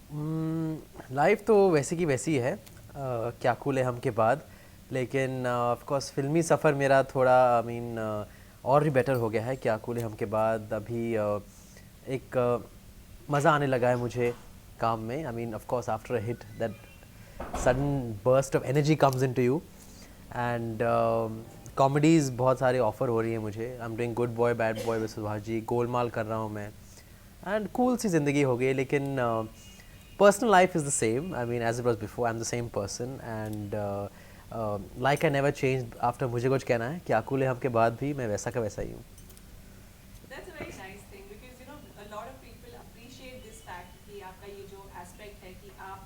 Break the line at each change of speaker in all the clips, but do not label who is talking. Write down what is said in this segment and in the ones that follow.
Life तो वैसी की वैसी है, क्या कूल है हम के बाद। लेकिन ऑफ कोर्स फिल्मी सफ़र मेरा थोड़ा और भी बेटर हो गया है क्या कूल है हम के बाद। अभी एक मज़ा आने लगा है मुझे काम में। Of course after a hit that sudden burst of energy comes into you. And comedies बहुत सारे ऑफ़र हो रही हैं मुझे। I am doing good boy bad boy with Subhash, Golmaal कर रहा हूँ मैं। एंड कूल सी ज़िंदगी हो गई, लेकिन personal life is the same. As it was before, I'm the same person, and like I never changed after मुझे कुछ कहना है क्या कूल है हम के बाद भी मैं वैसा का वैसा ही हूँ।
That's a very nice thing because a lot of people appreciate this fact कि आपका ये जो aspect है कि आप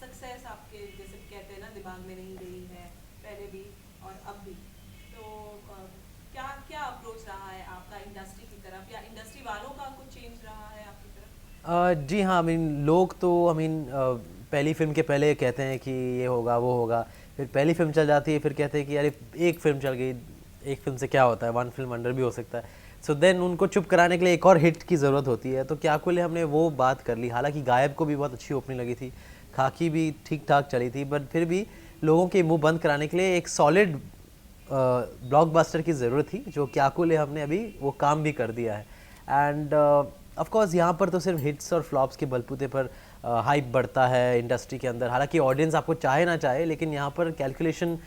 success आपके जैसे कहते हैं ना दिमाग में नहीं रही है पहले भी और अब भी। तो क्या क्या अप्रोच रहा है आपका इंडस्ट्री की तरफ या इंडस्ट्री वालों का कुछ चेंज रहा है आपकी तरफ?
जी हाँ, लोग तो पहली फिल्म के पहले कहते हैं कि ये होगा वो होगा, फिर पहली फिल्म चल जाती है, फिर कहते हैं कि अरे एक फिल्म चल गई, एक फिल्म से क्या होता है, वन फिल्म अंडर भी हो सकता है। सो देन उनको चुप कराने के लिए एक और हिट की ज़रूरत होती है। तो क्या कुल हमने वो बात कर ली। हालांकि गायब को भी बहुत अच्छी ओपनिंग लगी थी, खाकी भी ठीक ठाक चली थी, बट फिर भी लोगों के मुंह बंद कराने के लिए एक सॉलिड ब्लॉकबस्टर की ज़रूरत थी, जो क्या कुल हमने अभी वो काम भी कर दिया है। एंड ऑफ कोर्स यहाँ पर तो सिर्फ हिट्स और फ्लॉप्स के बलबूते पर हाइप बढ़ता है इंडस्ट्री के अंदर। हालांकि ऑडियंस आपको चाहे ना चाहे, लेकिन यहाँ पर कैलकुलेशन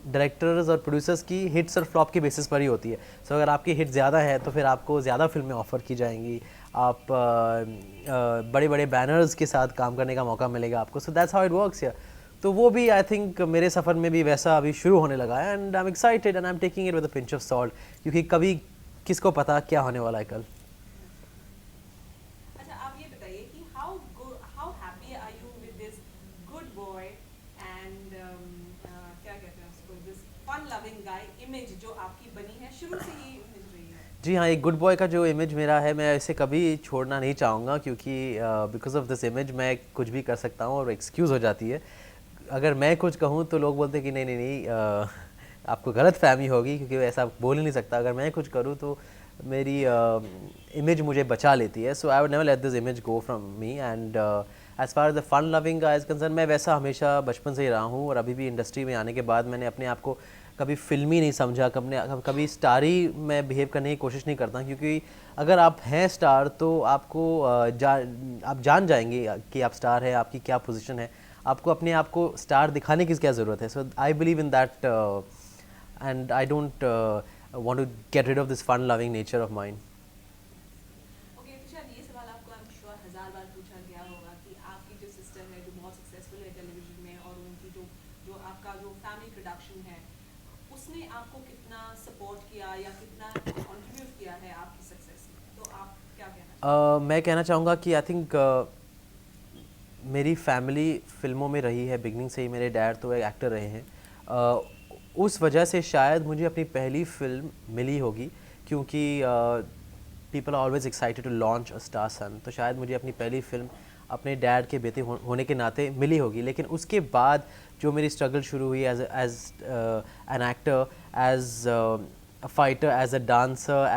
डायरेक्टर्स और प्रोड्यूसर्स की हिट्स और फ्लॉप के बेसिस पर ही होती है। सो अगर आपकी हिट ज़्यादा है तो फिर आपको ज़्यादा फिल्में ऑफ़र की जाएंगी, आप बड़े बड़े बैनर्स के साथ काम करने का मौका मिलेगा आपको। So that's how it works या। तो वो भी आई थिंक मेरे सफ़र में भी वैसा अभी शुरू होने लगा है। And I am excited and I am taking it with a pinch of salt, क्योंकि कभी किसको पता क्या होने वाला है कल।
अच्छा, आप ये बताइए कि how happy are you with this good boy and क्या कहते हैं उसको, this fun loving guy image जो आपकी बनी है शुरू से ही मिल रही है?
जी हाँ, एक गुड बॉय का जो इमेज मेरा है, मैं इसे कभी छोड़ना नहीं चाहूँगा, क्योंकि बिकॉज ऑफ दिस इमेज मैं कुछ भी कर सकता हूँ और एक्सक्यूज़ हो जाती है। अगर मैं कुछ कहूँ तो लोग बोलते हैं कि नहीं नहीं नहीं, आपको गलत फहमी होगी, क्योंकि ऐसा बोल ही नहीं सकता। अगर मैं कुछ करूँ तो मेरी इमेज मुझे बचा लेती है। So I would never let this image go from me. And as far as the fun loving age concern, मैं वैसा हमेशा बचपन से ही रहा हूँ, और अभी भी इंडस्ट्री में आने के बाद मैंने अपने आप को कभी फिल्मी नहीं समझा, कभी स्टारी मैं बिहेव करने की कोशिश नहीं करता। क्योंकि अगर आप हैं स्टार तो आपको आप जान जाएंगे कि आप स्टार हैं, आपकी क्या पोजीशन है, आपको अपने आप को स्टार दिखाने की क्या ज़रूरत है। So I believe in that, and I don't want to get rid of this fun loving nature of mind.
Okay, तो शायद ये सवाल आपको आई एम श्योर हजार बार पूछा गया होगा कि आपकी जो सिस्टर है जो बहुत सक्सेसफुल है टेलीविजन में, और उनकी जो जो आपका जो फैमिली प्रोडक्शन है उसने आपको कितना सपोर्ट किया या कितना कंट्रीब्यूट किया है आपकी सक्सेस में, तो आप क्या कहना चाहेंगे?
मैं कहना चाहूँगा कि आई थिंक मेरी फैमिली फिल्मों में रही है बिगनिंग से ही। मेरे डैड तो एक एक्टर रहे हैं। उस वजह से शायद मुझे अपनी पहली फिल्म मिली होगी, क्योंकि people are always excited to launch a star son. तो शायद मुझे अपनी पहली फिल्म अपने डैड के बेटे होने के नाते मिली होगी। लेकिन उसके बाद जो मेरी स्ट्रगल शुरू हुई as an actor, as a fighter, as a dancer,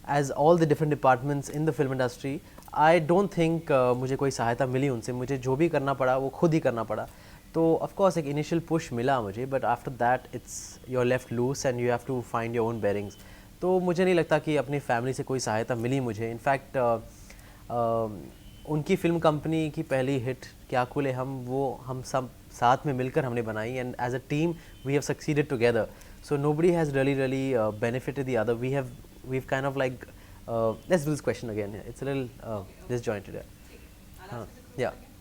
as all the different departments in the film industry, I don't think मुझे कोई सहायता मिली उनसे। मुझे जो भी करना पड़ा वो खुद ही करना पड़ा। तो ऑफ कोर्स एक इनिशियल पुश मिला मुझे, but after that it's you are left loose and you have to find your own bearings. तो मुझे नहीं लगता कि अपनी फैमिली से कोई सहायता मिली मुझे। इनफैक्ट उनकी फ़िल्म कंपनी की पहली हिट क्या कुल है हम सब साथ में मिलकर हमने बनाई, and as a team we have succeeded together. So nobody has really benefited the other. We've kind of like let's do this question again. It's a little
okay okay,
disjointed.
ठीक है, आराम
हाँ,
से
या
पूछेंगे।